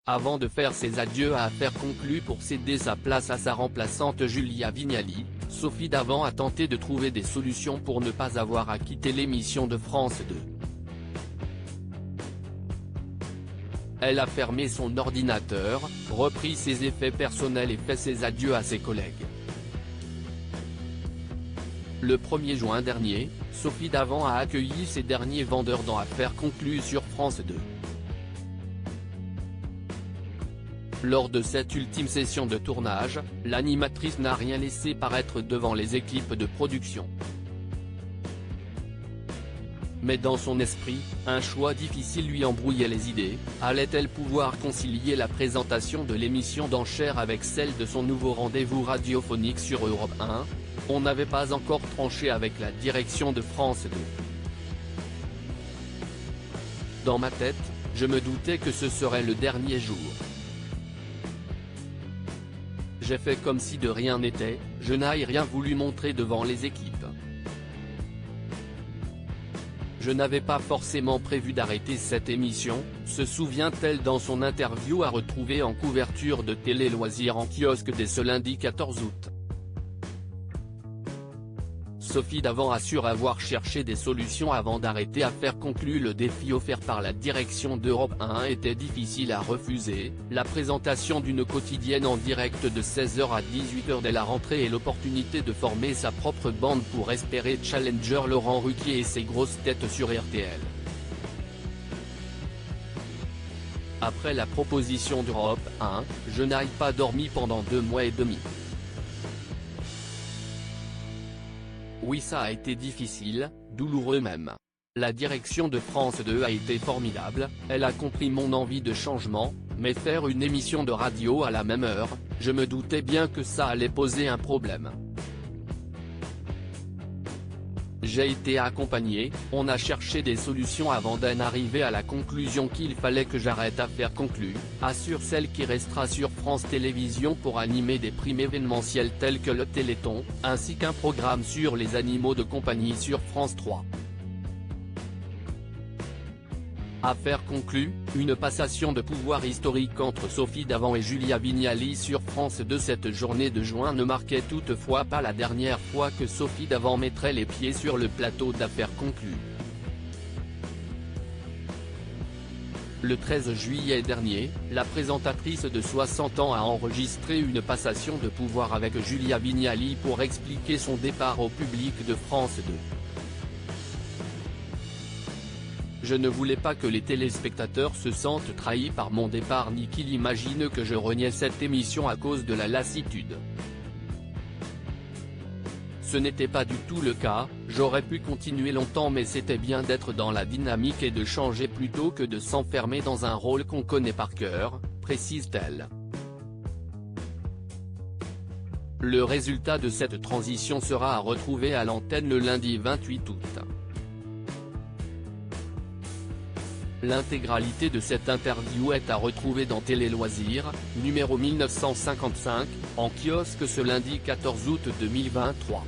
Avant de faire ses adieux à Affaires conclues pour céder sa place à sa remplaçante Julia Vignali, Sophie Davant a tenté de trouver des solutions pour ne pas avoir à quitter l'émission de France 2. Elle a fermé son ordinateur, repris ses effets personnels et fait ses adieux à ses collègues. Le 1er juin dernier, Sophie Davant a accueilli ses derniers vendeurs dans Affaires conclues sur France 2. Lors de cette ultime session de tournage, l'animatrice n'a rien laissé paraître devant les équipes de production. Mais dans son esprit, un choix difficile lui embrouillait les idées. Allait-elle pouvoir concilier la présentation de l'émission d'enchères avec celle de son nouveau rendez-vous radiophonique sur Europe 1 ? On n'avait pas encore tranché avec la direction de France 2. Dans ma tête, je me doutais que ce serait le dernier jour. J'ai fait comme si de rien n'était, je n'ai rien voulu montrer devant les équipes. Je n'avais pas forcément prévu d'arrêter cette émission, se souvient-elle dans son interview à retrouver en couverture de Télé Loisirs en kiosque dès ce lundi 14 août. Sophie Davant assure avoir cherché des solutions avant d'arrêter Affaires conclues. Le défi offert par la direction d'Europe 1 était difficile à refuser, la présentation d'une quotidienne en direct de 16h à 18h dès la rentrée et l'opportunité de former sa propre bande pour espérer challenger Laurent Ruquier et ses grosses têtes sur RTL. Après la proposition d'Europe 1, je n'ai pas dormi pendant 2 mois et demi. Oui, ça a été difficile, douloureux même. La direction de France 2 a été formidable, elle a compris mon envie de changement, mais faire une émission de radio à la même heure, je me doutais bien que ça allait poser un problème. J'ai été accompagné, on a cherché des solutions avant d'en arriver à la conclusion qu'il fallait que j'arrête Affaires conclues, assure celle qui restera sur France Télévisions pour animer des primes événementielles tels que le Téléthon, ainsi qu'un programme sur les animaux de compagnie sur France 3. Affaires conclues, une passation de pouvoir historique entre Sophie Davant et Julia Vignali sur France 2. Cette journée de juin ne marquait toutefois pas la dernière fois que Sophie Davant mettrait les pieds sur le plateau d'Affaires conclues. Le 13 juillet dernier, la présentatrice de 60 ans a enregistré une passation de pouvoir avec Julia Vignali pour expliquer son départ au public de France 2. Je ne voulais pas que les téléspectateurs se sentent trahis par mon départ ni qu'ils imaginent que je reniais cette émission à cause de la lassitude. Ce n'était pas du tout le cas, j'aurais pu continuer longtemps mais c'était bien d'être dans la dynamique et de changer plutôt que de s'enfermer dans un rôle qu'on connaît par cœur, précise-t-elle. Le résultat de cette transition sera à retrouver à l'antenne le lundi 28 août. L'intégralité de cette interview est à retrouver dans Télé Loisirs, numéro 1955, en kiosque ce lundi 14 août 2023.